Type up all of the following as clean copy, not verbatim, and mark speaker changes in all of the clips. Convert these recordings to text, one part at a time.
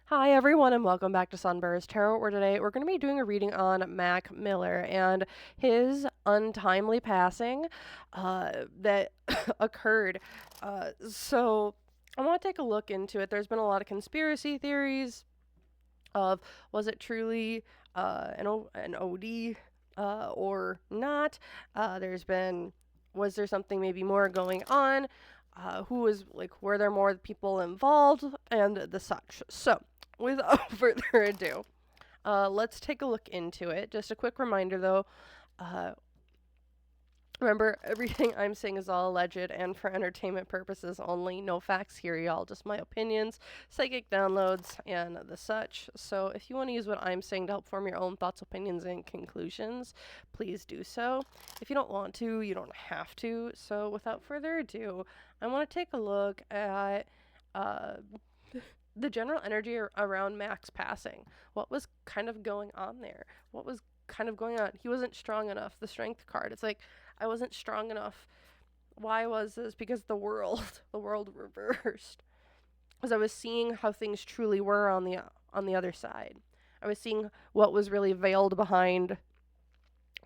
Speaker 1: Hi everyone and welcome back to SunBurst Tarot, where today we're going to be doing a reading on Mac Miller and his untimely passing that occurred. So I want to take a look into it. There's been a lot of conspiracy theories of was it truly an OD or not. Was there something maybe more going on? Who was were there more people involved and the such? So without further ado, let's take a look into it. Just a quick reminder though, uh, remember, everything I'm saying is all alleged and for entertainment purposes only. No facts here, y'all. Just my opinions, psychic downloads, and the such. So if you want to use what I'm saying to help form your own thoughts, opinions, and conclusions, please do so. If you don't want to, you don't have to. So without further ado, I want to take a look at the general energy around Mac's passing. What was kind of going on there? What was kind of going on? He wasn't strong enough. The strength card. It's like, I wasn't strong enough. Why was this? Because the world reversed. As I was seeing how things truly were on the other side. I was seeing what was really veiled behind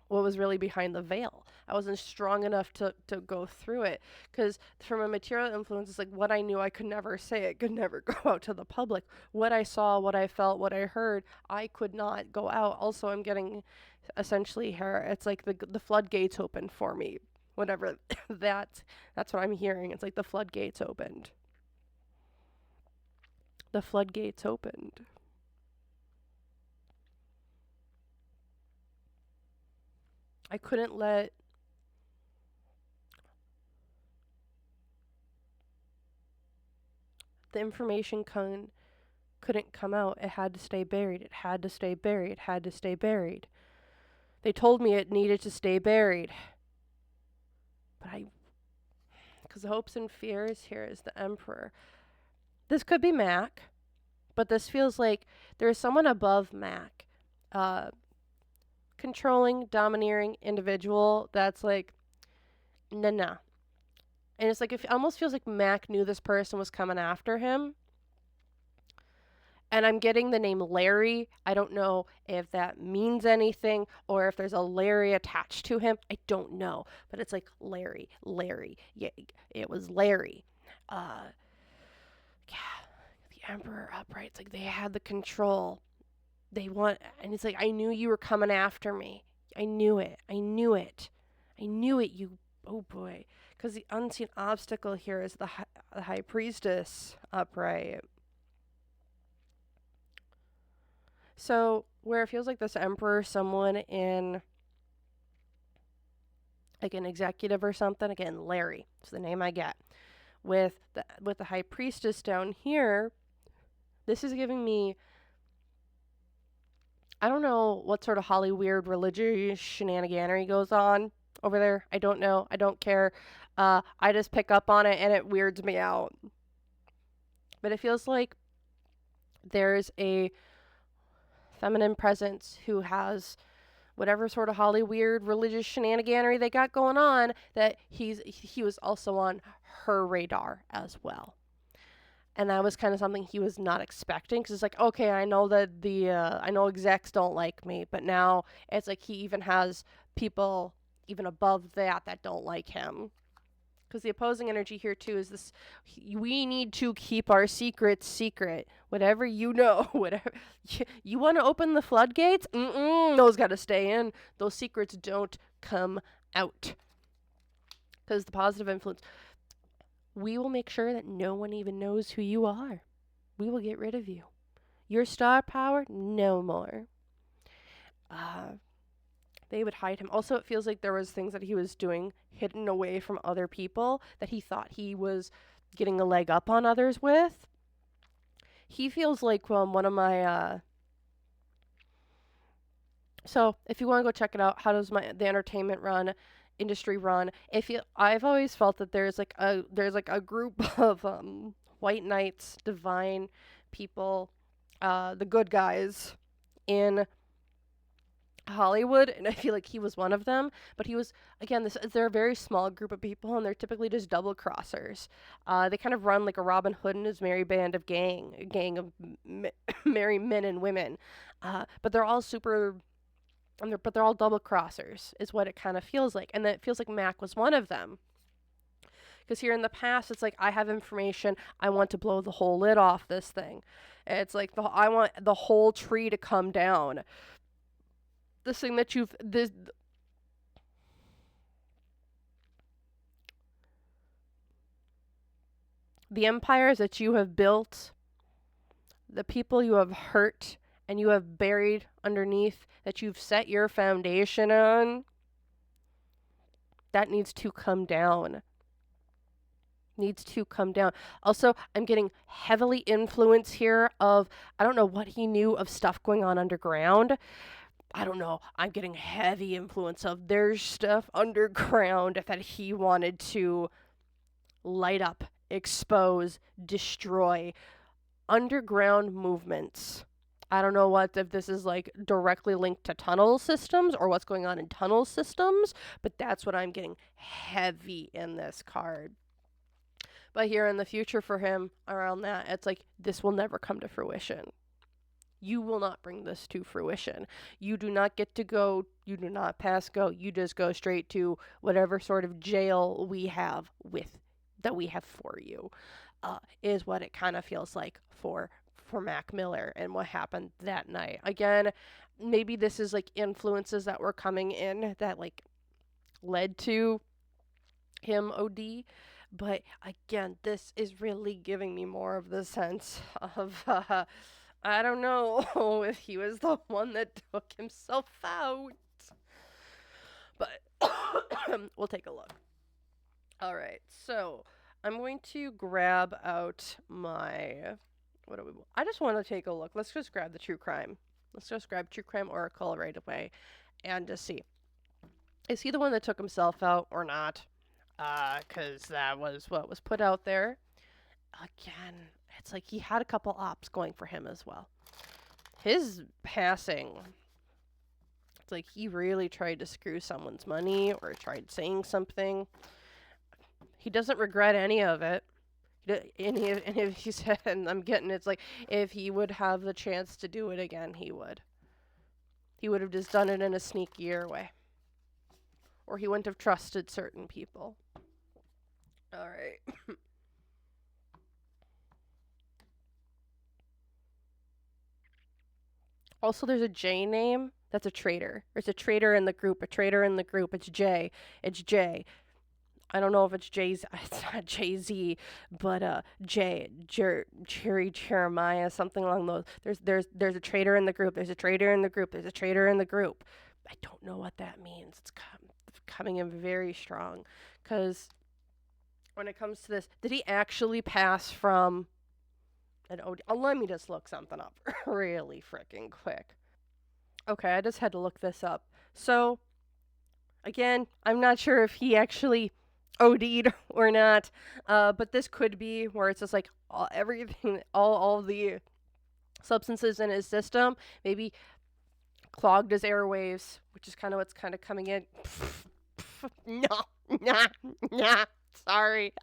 Speaker 1: what was really behind the veil. I wasn't strong enough to go through it. Because from a material influence, it's like what I knew I could never say. It could never go out to the public. What I saw, what I felt, what I heard, I could not go out. Also, I'm getting essentially here, it's like the floodgates opened for me. Whatever that's what I'm hearing. It's like the floodgates opened. The floodgates opened. I couldn't let the information couldn't come out. It had to stay buried. It had to stay buried. It had to stay buried. They told me it needed to stay buried. But because the hopes and fears here is the Emperor. This could be Mac, but this feels like there's someone above Mac. Controlling, domineering individual that's like, nah. And it's like, it almost feels like Mac knew this person was coming after him. And I'm getting the name Larry. I don't know if that means anything or if there's a Larry attached to him. I don't know. But it's like Larry. Yeah, it was Larry. Yeah, the Emperor upright. It's like they had the control. And it's like, I knew you were coming after me. I knew it. You, oh boy. Because the unseen obstacle here is the High Priestess upright. So, where it feels like this Emperor, someone in like an executive or something, again, Larry, it's the name I get. With the High Priestess down here, this is giving me, I don't know what sort of Holly weird religious shenaniganery goes on over there. I don't know. I don't care. I just pick up on it and it weirds me out. But it feels like there's a feminine presence who has whatever sort of Holly weird religious shenaniganery they got going on, that he was also on her radar as well. And that was kind of something he was not expecting, because it's like, okay, I know that I know execs don't like me, but now it's like he even has people even above that don't like him. Because the opposing energy here too is this: we need to keep our secrets secret. Whatever you know, whatever you want to open the floodgates, those got to stay in. Those secrets don't come out. Because the positive influence, we will make sure that no one even knows who you are. We will get rid of you. Your star power, no more. They would hide him. Also, it feels like there was things that he was doing hidden away from other people that he thought he was getting a leg up on others with. He feels like one of my so if you want to go check it out, how does the entertainment industry run? I've always felt that there's like a group of white knights, divine people, the good guys in Hollywood, and I feel like he was one of them. But he was, again, they're a very small group of people, and they're typically just double crossers. They kind of run like a Robin Hood and his merry band of a gang of merry men and women. But they're all super, but they're all double crossers, is what it kind of feels like, and it feels like Mac was one of them. Because here in the past, it's like, I have information, I want to blow the whole lid off this thing. It's like I want the whole tree to come down. This thing that the empires that you have built, the people you have hurt and you have buried underneath, that you've set your foundation on, that needs to come down. Needs to come down. Also, I'm getting heavily influence here of, I don't know what he knew of stuff going on underground. I don't know. I'm getting heavy influence of, there's stuff underground that he wanted to light up, expose, destroy. Underground movements. I don't know if this is like directly linked to tunnel systems or what's going on in tunnel systems, but that's what I'm getting heavy in this card. But here in the future for him, around that, it's like, this will never come to fruition. You will not bring this to fruition. You do not get to go, you do not pass go, you just go straight to whatever sort of jail we have for you, is what it kind of feels like for Mac Miller and what happened that night. Again, maybe this is like influences that were coming in that like led to him OD. But again, this is really giving me more of the sense of, I don't know if he was the one that took himself out. But we'll take a look. All right, so I'm going to grab out my, I just want to take a look. Let's just grab the True Crime. Let's just grab True Crime Oracle right away and just see. Is he the one that took himself out or not? Because that was what was put out there. Again, it's like he had a couple ops going for him as well. His passing, it's like he really tried to screw someone's money or tried saying something. He doesn't regret any of it. And if he said, and I'm getting, it's like, if he would have the chance to do it again, he would. He would have just done it in a sneakier way. Or he wouldn't have trusted certain people. All right. Also, there's a J name that's a traitor. There's a traitor in the group. It's J. It's J. I don't know if it's J's. It's not Jay-Z, but Jerry Jeremiah, something along those. There's a traitor in the group. There's a traitor in the group. There's a traitor in the group. I don't know what that means. It's coming in very strong, because when it comes to this, did he actually pass from an OD? Oh, let me just look something up really freaking quick. Okay, I just had to look this up. So, again, I'm not sure if he actually OD'd or not, but this could be where it's just like everything, all the substances in his system maybe clogged his airwaves, which is kind of what's kind of coming in. Nah. Sorry.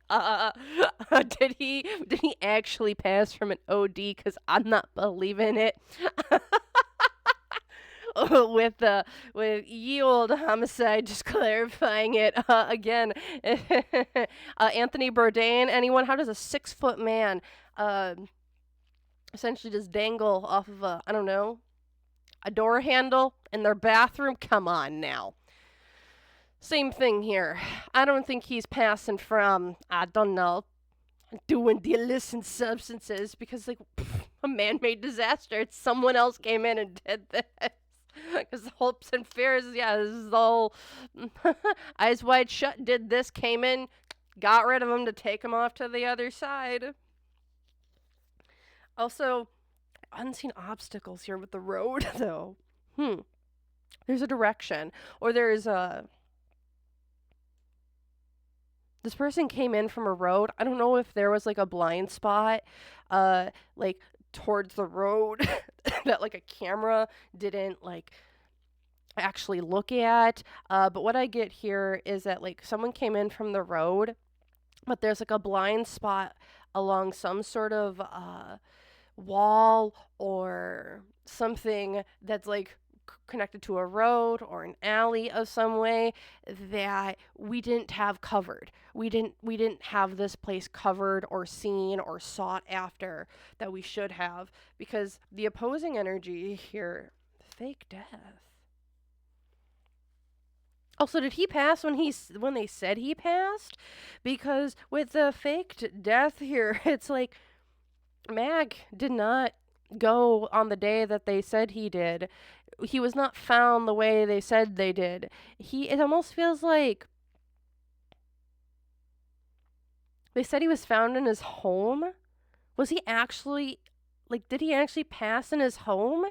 Speaker 1: Did he actually pass from an OD? Because I'm not believing it. with ye old homicide, just clarifying it again. Anthony Bourdain, anyone? How does a 6-foot man essentially just dangle off of a door handle in their bathroom? Come on now. Same thing here. I don't think he's passing from, I don't know, doing the illicit substances, because like a man-made disaster. It's someone else came in and did this. Because hopes and fears, yeah, this is all Eyes Wide Shut did this, came in, got rid of him to take him off to the other side. Also, unseen obstacles here with the road, though. There's a direction, or there's a... This person came in from a road. I don't know if there was like a blind spot, like towards the road that like a camera didn't like actually look at. But what I get here is that like someone came in from the road, but there's like a blind spot along some sort of wall or something that's like connected to a road or an alley of some way that we didn't have covered. We didn't have this place covered or seen or sought after that we should have, because the opposing energy here, fake death. Also, did he pass when they said he passed? Because with the faked death here, it's like Mag did not go on the day that they said he did. He was not found the way they said they did. It almost feels like they said he was found in his home. Was he actually, like, did he actually pass in his home?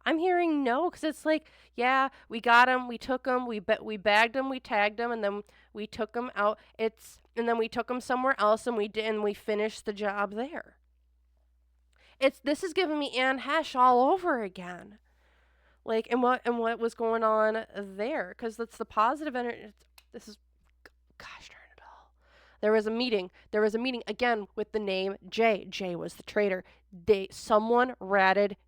Speaker 1: I'm hearing no, because it's like, yeah, we got him, we took him, we bagged him, we tagged him, and then we took him out. And then we took him somewhere else, and we finished the job there. This is giving me Anne Hesh all over again. Like, and what was going on there? Because that's the positive energy. This is, gosh darn it all. There was a meeting. There was a meeting again with the name Jay. Jay was the traitor. Someone ratted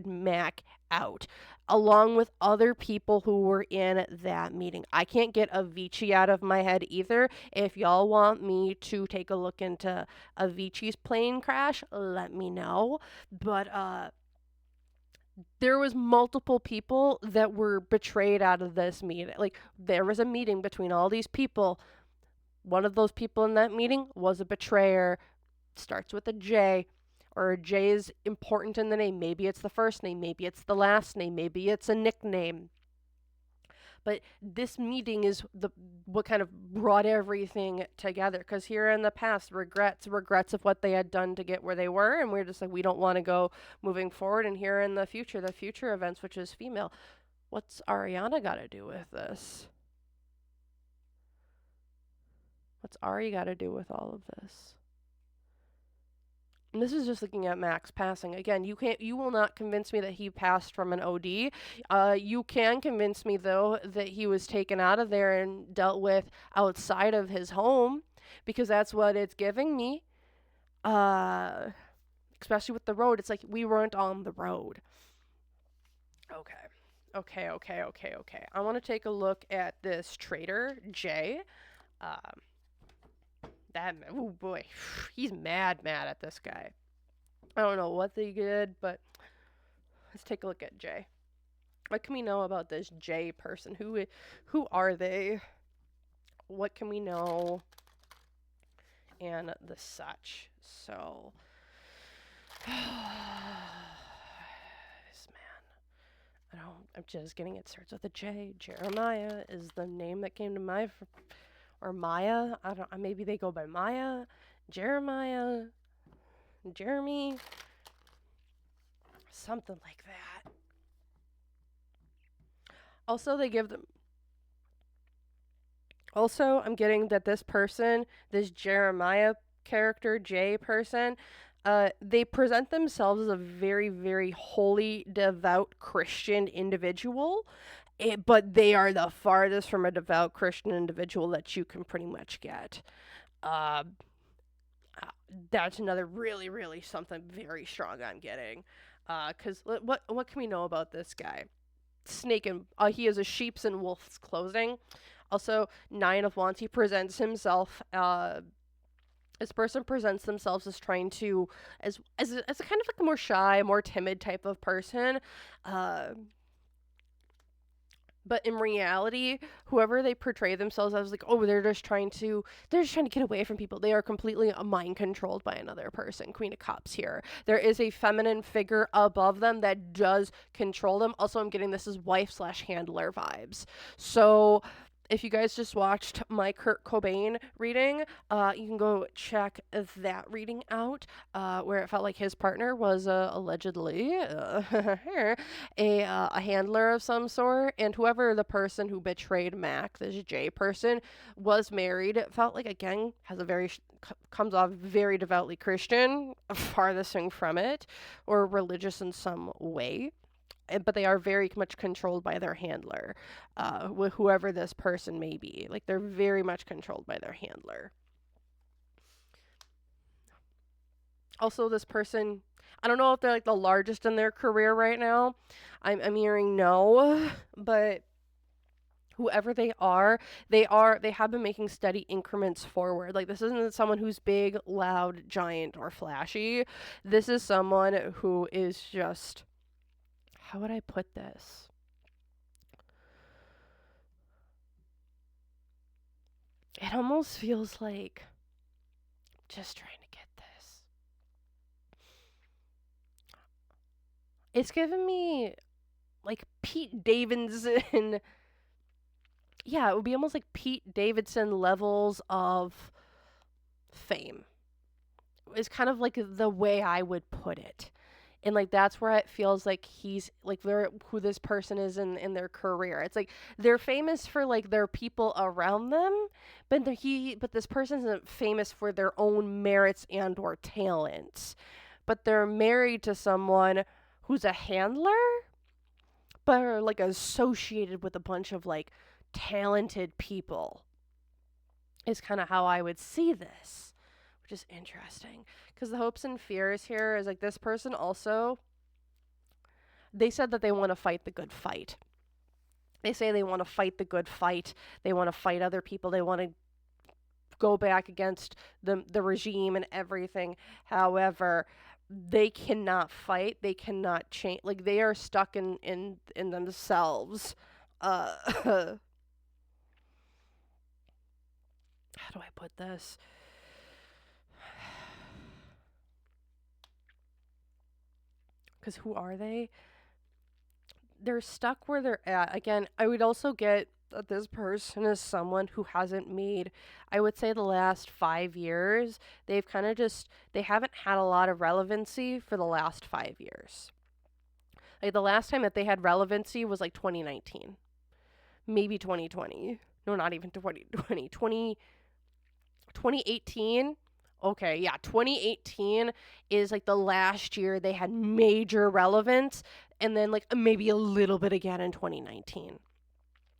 Speaker 1: Mac out, along with other people who were in that meeting. I can't get Avicii out of my head either. If y'all want me to take a look into Avicii's plane crash, let me know. But there was multiple people that were betrayed out of this meeting. Like, there was a meeting between all these people. One of those people in that meeting was a betrayer. Starts with a J, or a J is important in the name. Maybe it's the first name, maybe it's the last name, maybe it's a nickname. But this meeting is what kind of brought everything together. Because here in the past, regrets of what they had done to get where they were, and we're just like, we don't want to go moving forward. And here in the future events, which is female, what's Ariana got to do with this? What's Ari got to do with all of this? And this is just looking at Max passing. Again, you will not convince me that he passed from an OD. You can convince me, though, that he was taken out of there and dealt with outside of his home, because that's what it's giving me. Especially with the road. It's like we weren't on the road. Okay. I want to take a look at this traitor, Jay. Oh boy, he's mad at this guy. I don't know what they did, but let's take a look at Jay. What can we know about this Jay person? Who are they? What can we know? And the such. So, this man. I'm just getting it starts with a J. Jeremiah is the name that came to mind. Or Maya. Maybe they go by Maya, Jeremiah, Jeremy, something like that. Also, I'm getting that this person, this Jeremiah character, J person, they present themselves as a very, very holy, devout Christian individual. But they are the farthest from a devout Christian individual that you can pretty much get. That's another really, really something very strong I'm getting. Because what can we know about this guy? He is a sheep's and wolf's clothing. Also, 9 of Wands, he presents himself, this person presents themselves as trying to, as a kind of like a more shy, more timid type of person. But in reality, whoever they portray themselves as, like, oh, they're just trying to get away from people. They are completely mind controlled by another person. Queen of Cups here. There is a feminine figure above them that does control them. Also, I'm getting this as wife/handler vibes. So if you guys just watched my Kurt Cobain reading, you can go check that reading out, where it felt like his partner was allegedly a handler of some sort, and whoever the person who betrayed Mac, this J person, was married. It felt like, again, comes off very devoutly Christian, farthest thing from it, or religious in some way. but they are very much controlled by their handler, whoever this person may be. Like, they're very much controlled by their handler. Also, this person, I don't know if they're like the largest in their career right now. I'm hearing no, but whoever they have been making steady increments forward. Like, this isn't someone who's big, loud, giant, or flashy. This is someone who is just, how would I put this? It almost feels like just trying to get this. It's giving me like Pete Davidson. Yeah, it would be almost like Pete Davidson levels of fame. Is kind of like the way I would put it. And like that's where it feels like he's like who this person is in their career. It's like they're famous for like their people around them, but this person isn't famous for their own merits and or talents. But they're married to someone who's a handler, but are like associated with a bunch of like talented people. Is kind of how I would see this, which is interesting. Because the hopes and fears here is like this person also, they said that they want to fight the good fight. They say they want to fight the good fight. They want to fight other people. They want to go back against the regime and everything. However, they cannot fight. They cannot change. Like, they are stuck in themselves. How do I put this? Because who are they? They're stuck where they're at. Again, I would also get that this person is someone who hasn't made, I would say the last 5 years, they've kind of just, they haven't had a lot of relevancy for the last 5 years. Like, the last time that they had relevancy was like 2019. Maybe 2020. No, not even 2020. 2018. Okay, yeah, 2018 is like the last year they had major relevance, and then like maybe a little bit again in 2019.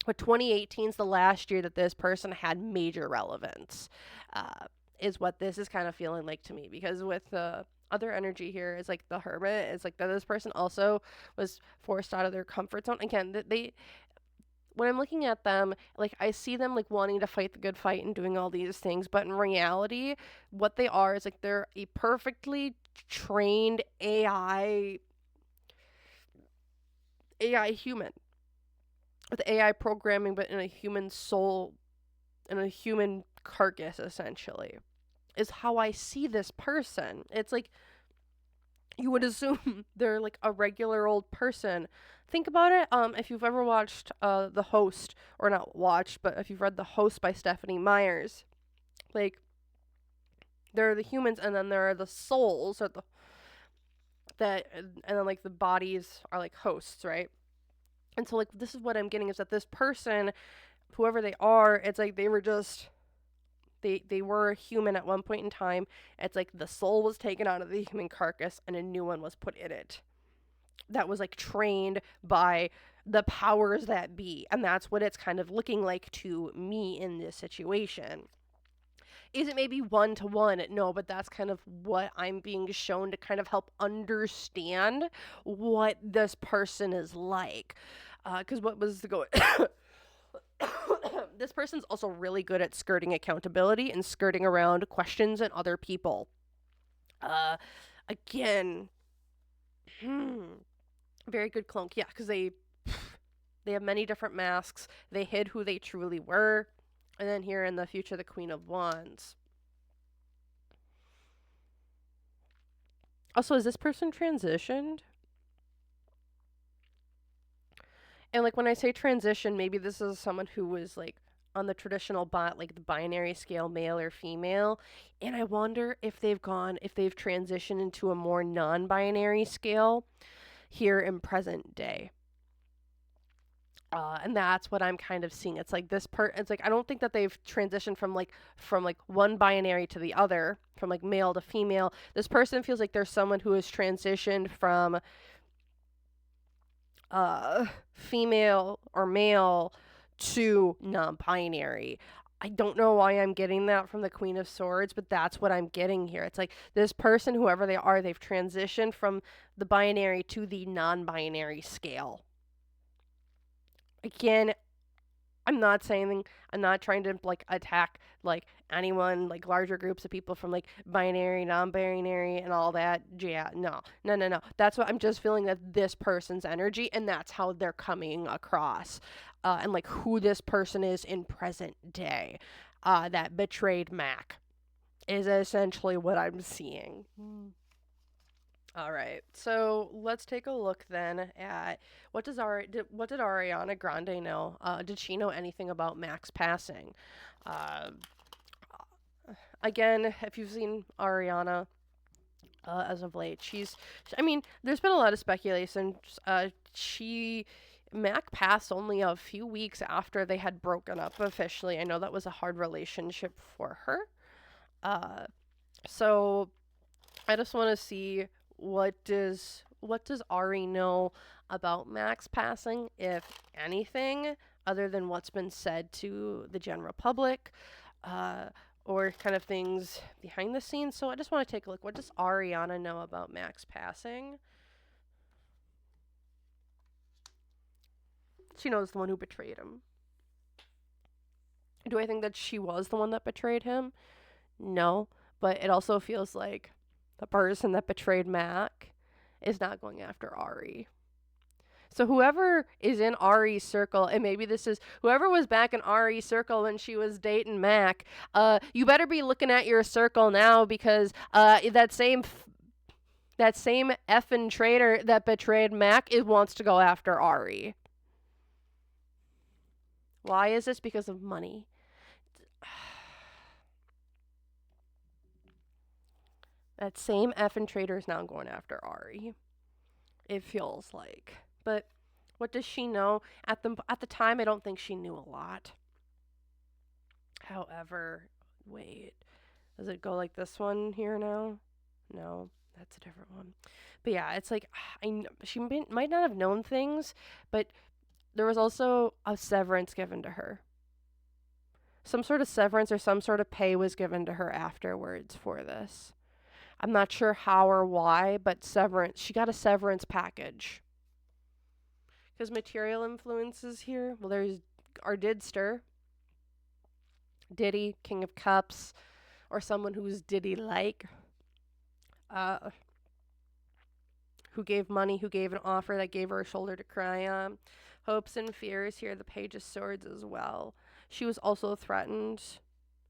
Speaker 1: But 2018 is the last year that this person had major relevance, is what this is kind of feeling like to me. Because with the other energy here is like the hermit, is like that this person also was forced out of their comfort zone. Again, they when I'm looking at them, like I see them like wanting to fight the good fight and doing all these things, but in reality, what they are is like they're a perfectly trained AI human with AI programming, but in a human soul, in a human carcass, essentially, is how I see this person. It's like you would assume they're like a regular old person. Think about it. If you've ever watched The Host, or not watched, but if you've read The Host by Stephanie Myers, like there are the humans, and then there are the souls, or and then like the bodies are like hosts, right? And so like this is what I'm getting, is that this person, whoever they are, it's like they were just they were human at one point in time. It's like the soul was taken out of the human carcass and a new one was put in it. That was like trained by the powers that be. And that's what it's kind of looking like to me in this situation. Is it maybe 1-to-1? No, but that's kind of what I'm being shown to kind of help understand what this person is like. Because what was the go? This person's also really good at skirting accountability and skirting around questions and other people. Again, very good clunk. Yeah, because they have many different masks. They hid who they truly were. And then here in the future, the Queen of Wands. Also, is this person transitioned? And like when I say transition, maybe this is someone who was like on the traditional like the binary scale, male or female. And I wonder if they've transitioned into a more non-binary scale here in present day. And that's what I'm kind of seeing. It's like it's like I don't think that they've transitioned from one binary to the other, from like male to female. This person feels like there's someone who has transitioned from female or male to non-binary. I don't know why I'm getting that from the Queen of Swords, but that's what I'm getting here. It's like this person, whoever they are, they've transitioned from the binary to the non-binary scale. Again, I'm not saying, I'm not trying to like attack like anyone, like larger groups of people from like binary, non-binary, and all that. Yeah, no. That's what I'm just feeling, that this person's energy, and that's how they're coming across, and like who this person is in present day. That betrayed Mac is essentially what I'm seeing. All right, so let's take a look then at what did Ariana Grande know? Did she know anything about Mac's passing? Uh, Again, if you've seen Ariana as of late, I mean, there's been a lot of speculation. Mac passed only a few weeks after they had broken up officially. I know that was a hard relationship for her. So I just want to see, what does Ari know about Mac's passing, if anything, other than what's been said to the general public, uh, or kind of things behind the scenes. So I just want to take a look. What does Ariana know about Mac's passing? She knows the one who betrayed him. Do I think that she was the one that betrayed him? No, but it also feels like the person that betrayed Mac is not going after Ari. So whoever is in Ari's circle, and maybe this is whoever was back in Ari's circle when she was dating Mac, you better be looking at your circle now, because that same effing traitor that betrayed Mac wants to go after Ari. Why is this? Because of money. That same effing traitor is now going after Ari. It feels like. But what does she know? At the time, I don't think she knew a lot. However, wait, does it go like this one here now? No, that's a different one. But yeah, it's like she might not have known things, but there was also a severance given to her. Some sort of severance or some sort of pay was given to her afterwards for this. I'm not sure how or why, but severance. She got a severance package. Because material influences here, well, there's our Didster, Diddy, King of Cups, or someone who's Diddy-like, who gave money, who gave an offer, that gave her a shoulder to cry on. Hopes and fears here, the Page of Swords as well. She was also threatened.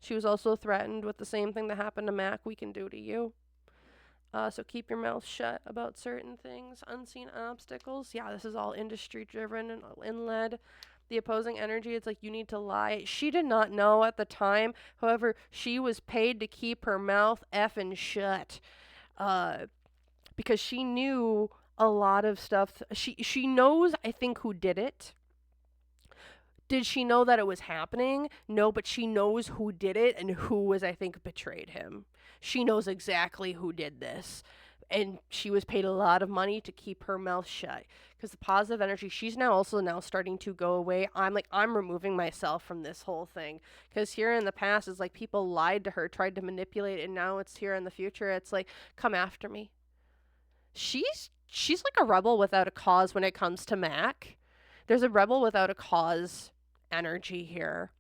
Speaker 1: She was also threatened with the same thing that happened to Mac, we can do to you. So keep your mouth shut about certain things. Unseen obstacles. Yeah, this is all industry driven and led. The opposing energy, it's like you need to lie. She did not know at the time. However, she was paid to keep her mouth effing shut. Because she knew a lot of stuff. She knows, I think, who did it. Did she know that it was happening? No, but she knows who did it and who was, I think, betrayed him. She knows exactly who did this. And she was paid a lot of money to keep her mouth shut. Because the positive energy, she's now starting to go away. I'm removing myself from this whole thing. Because here in the past, it's like people lied to her, tried to manipulate, and now it's here in the future. It's like, come after me. She's like a rebel without a cause when it comes to Mac. There's a rebel without a cause energy here.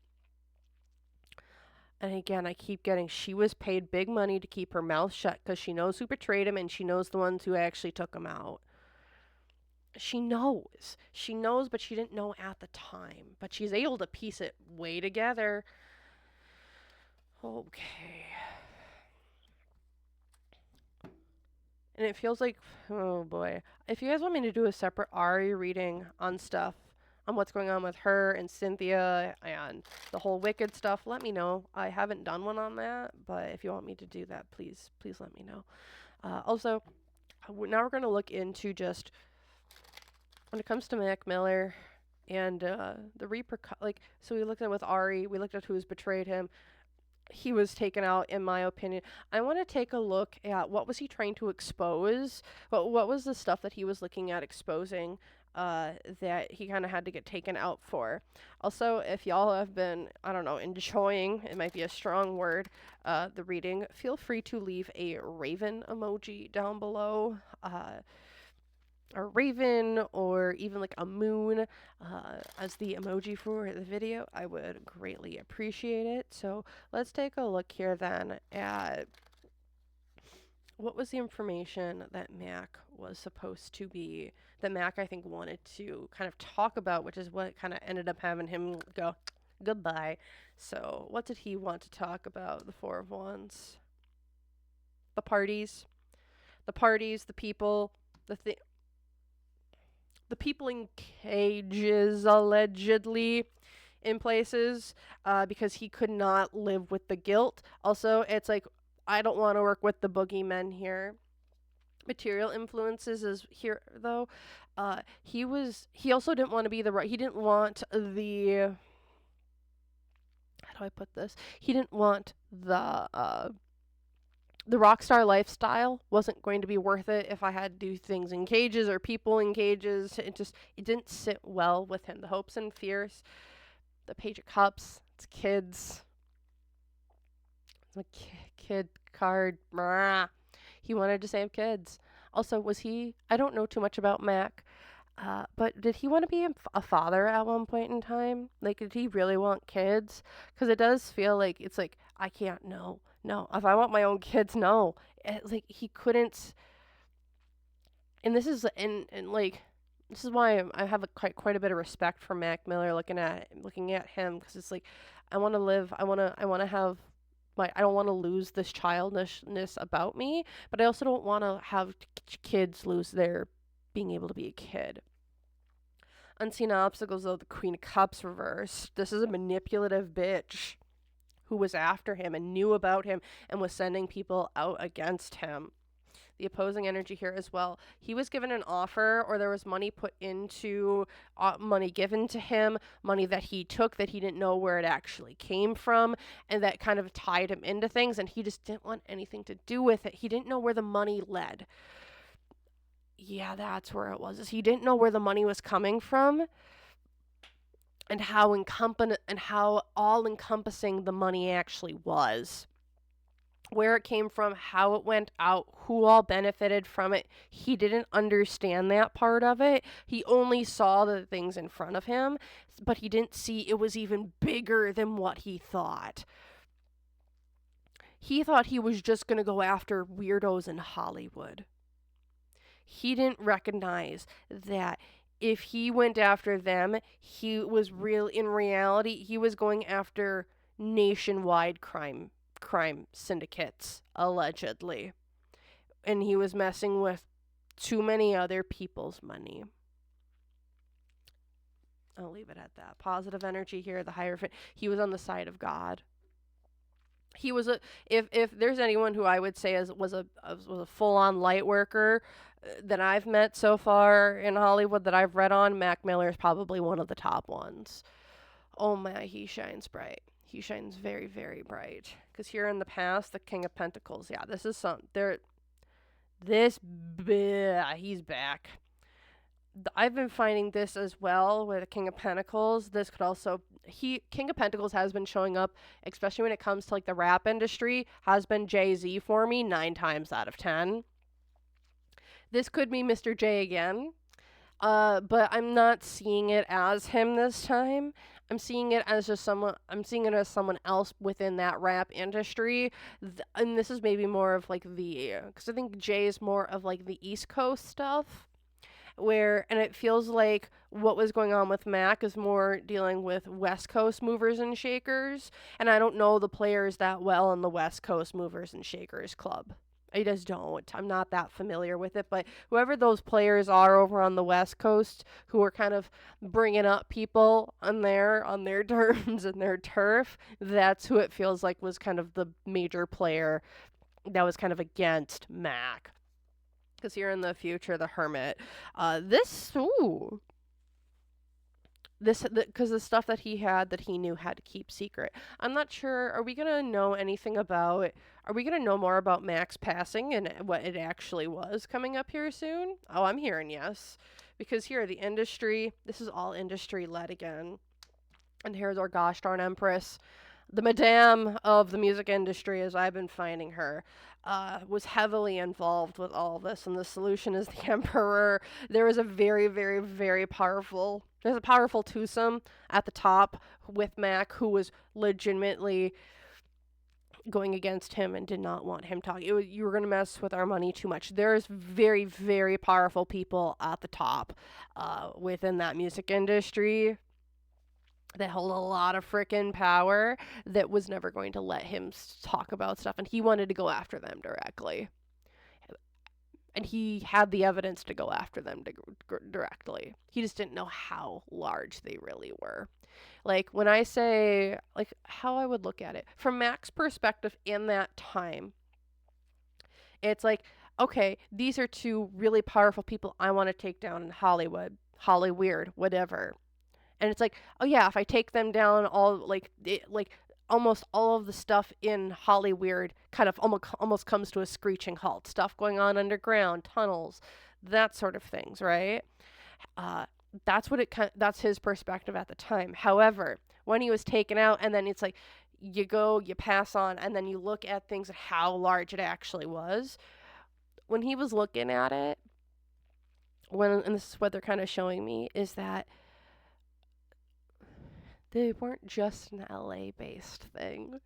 Speaker 1: And again, I keep getting, she was paid big money to keep her mouth shut because she knows who betrayed him and she knows the ones who actually took him out. She knows, but she didn't know at the time. But she's able to piece it way together. Okay. And it feels like, oh boy. If you guys want me to do a separate Ari reading on stuff, on what's going on with her and Cynthia and the whole Wicked stuff, let me know. I haven't done one on that, but if you want me to do that, please let me know. Also, now we're going to look into just, when it comes to Mac Miller and the so we looked at with Ari, we looked at who's betrayed him. he was taken out, in my opinion. I want to take a look at what was he trying to expose? What was the stuff that he was looking at exposing that he kind of had to get taken out for? Also, if y'all have been, I don't know, enjoying, it might be a strong word, the reading, feel free to leave a raven emoji down below. A raven or even like a moon as the emoji for the video, I would greatly appreciate it. So let's take a look here then at what was the information that Mac was supposed to be, that Mac I think wanted to kind of talk about, which is what kind of ended up having him go goodbye. So what did he want to talk about? The Four of Wands. The parties. The parties, the people, the people in cages allegedly in places because he could not live with the guilt. Also, it's like, I don't want to work with the boogeymen here. Material influences is here though. He also didn't want to be he didn't want the, how do I put this? He didn't want the rock star lifestyle wasn't going to be worth it if I had to do things in cages or people in cages. It didn't sit well with him. The hopes and fears, the Page of Cups, it's kids. It's a kid card. He wanted to save kids. Also, I don't know too much about Mac, but did he want to be a father at one point in time? Like, did he really want kids? Because it does feel like it's like, I can't, no. If I want my own kids, no. Like, he couldn't. And this is, and like, this is why I have quite a bit of respect for Mac Miller looking at him, because it's like, I want to live, I want to have I don't want to lose this childishness about me, but I also don't want to have kids lose their being able to be a kid. Unseen obstacles, though, the Queen of Cups reversed. This is a manipulative bitch who was after him and knew about him and was sending people out against him. The opposing energy here as well. He was given an offer, or there was money put into, money given to him, money that he took that he didn't know where it actually came from, and that kind of tied him into things, and he just didn't want anything to do with it. He didn't know where the money led. Yeah, that's where it was. He didn't know where the money was coming from, and how all encompassing the money actually was. Where it came from, how it went out, who all benefited from it. He didn't understand that part of it. He only saw the things in front of him, but he didn't see it was even bigger than what he thought. He thought he was just going to go after weirdos in Hollywood. He didn't recognize that if he went after them, in reality, he was going after nationwide crime syndicates, allegedly. And he was messing with too many other people's money. I'll leave it at that. Positive energy here, the Hierophant. He was on the side of God. He was if there's anyone who I would say was a full-on light worker that I've met so far in Hollywood that I've read on, Mac Miller is probably one of the top ones. Oh my, he shines bright. He shines very, very bright. Because here in the past, the King of Pentacles, yeah, this is he's back. I've been finding this as well with the King of Pentacles. This could also, King of Pentacles has been showing up, especially when it comes to like the rap industry, has been Jay-Z for me 9 times out of 10. This could be Mr. J again. But I'm not seeing it as him this time. I'm seeing it as someone else within that rap industry. And this is maybe more of like because I think Jay is more of like the East Coast stuff. And it feels like what was going on with Mac is more dealing with West Coast movers and shakers. And I don't know the players that well in the West Coast movers and shakers club. I just don't. I'm not that familiar with it, but whoever those players are over on the West Coast who are kind of bringing up people on their terms and their turf, that's who it feels like was kind of the major player that was kind of against Mac. Because here in the future, the Hermit, because the stuff that he had that he knew had to keep secret. I'm not sure. Are we gonna know anything about? Are we gonna know more about Mac's passing and what it actually was coming up here soon? Oh, I'm hearing yes, because here the industry. This is all industry led again, and here's our gosh darn empress, the madame of the music industry, as I've been finding her, was heavily involved with all of this, and the solution is the emperor. There is a very, very, very powerful. There's a powerful twosome at the top with Mac, who was legitimately going against him and did not want him talking. You were going to mess with our money too much. There's very, very powerful people at the top within that music industry that hold a lot of freaking power that was never going to let him talk about stuff, and he wanted to go after them directly. And he had the evidence to go after them directly. He just didn't know how large they really were. Like, when I say, like, how I would look at it, from Mac's perspective in that time, it's like, okay, these are two really powerful people I want to take down in Hollywood. Hollyweird, whatever. And it's like, oh yeah, if I take them down, all like almost all of the stuff in Hollyweird kind of almost comes to a screeching halt. Stuff going on underground, tunnels, that sort of things, right? Uh, that's his perspective at the time. However, when he was taken out, and then it's like you pass on, and then you look at things and how large it actually was. When he was looking at it, and this is what they're kind of showing me, is that they weren't just an LA based thing.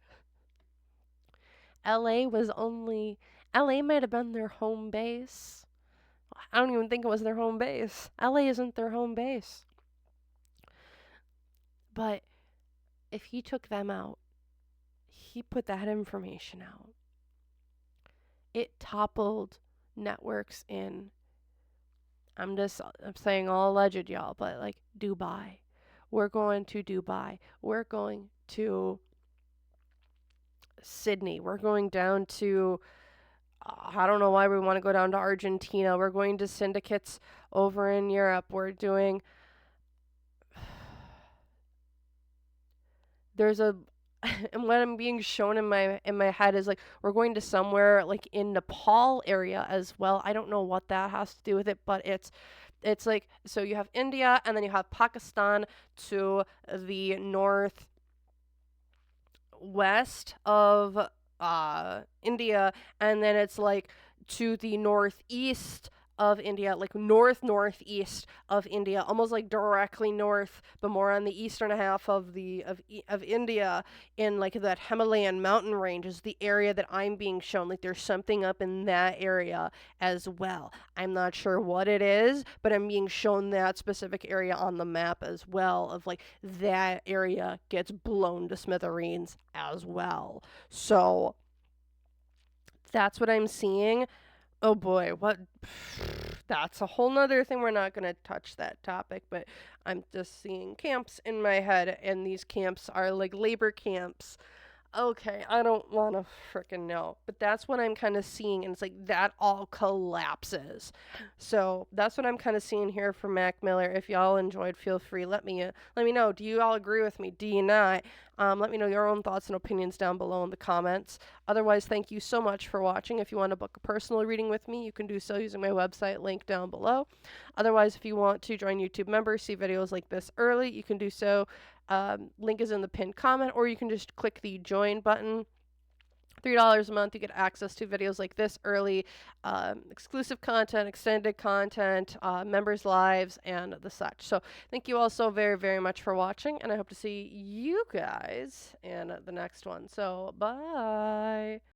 Speaker 1: LA might have been their home base. I don't even think it was their home base. LA isn't their home base. But if he took them out, he put that information out. It toppled networks in, I'm saying all alleged, y'all, but like Dubai. We're going to Dubai. We're going to Sydney. We're going down to, I don't know why we want to go down to Argentina. We're going to syndicates over in Europe. We're doing, there's a, and what I'm being shown in my head is like we're going to somewhere like in Nepal area as well. I don't know what that has to do with it, but it's like, so you have India and then you have Pakistan to the northwest of India, and then it's like to the northeast of India, like northeast of India, almost like directly north, but more on the eastern half of India, in like that Himalayan mountain range is the area that I'm being shown. Like there's something up in that area as well. I'm not sure what it is, but I'm being shown that specific area on the map as well, of like that area gets blown to smithereens as well. So that's what I'm seeing. Oh boy, what? That's a whole nother thing. We're not going to touch that topic, but I'm just seeing camps in my head, and these camps are like labor camps. Okay, I don't want to freaking know, but that's what I'm kind of seeing, and it's like that all collapses. So that's what I'm kind of seeing here for Mac Miller. If y'all enjoyed, feel free, let me know. Do you all agree with me? Do you not? Let me know your own thoughts and opinions down below in the comments. Otherwise, thank you so much for watching. If you want to book a personal reading with me, you can do so using my website link down below. Otherwise, if you want to join YouTube members, see videos like this early, you can do so. Link is in the pinned comment, or you can just click the join button. $3 a month, you get access to videos like this early, exclusive content, extended content, members' lives, and the such. So thank you all so very, very much for watching, and I hope to see you guys in the next one. So bye.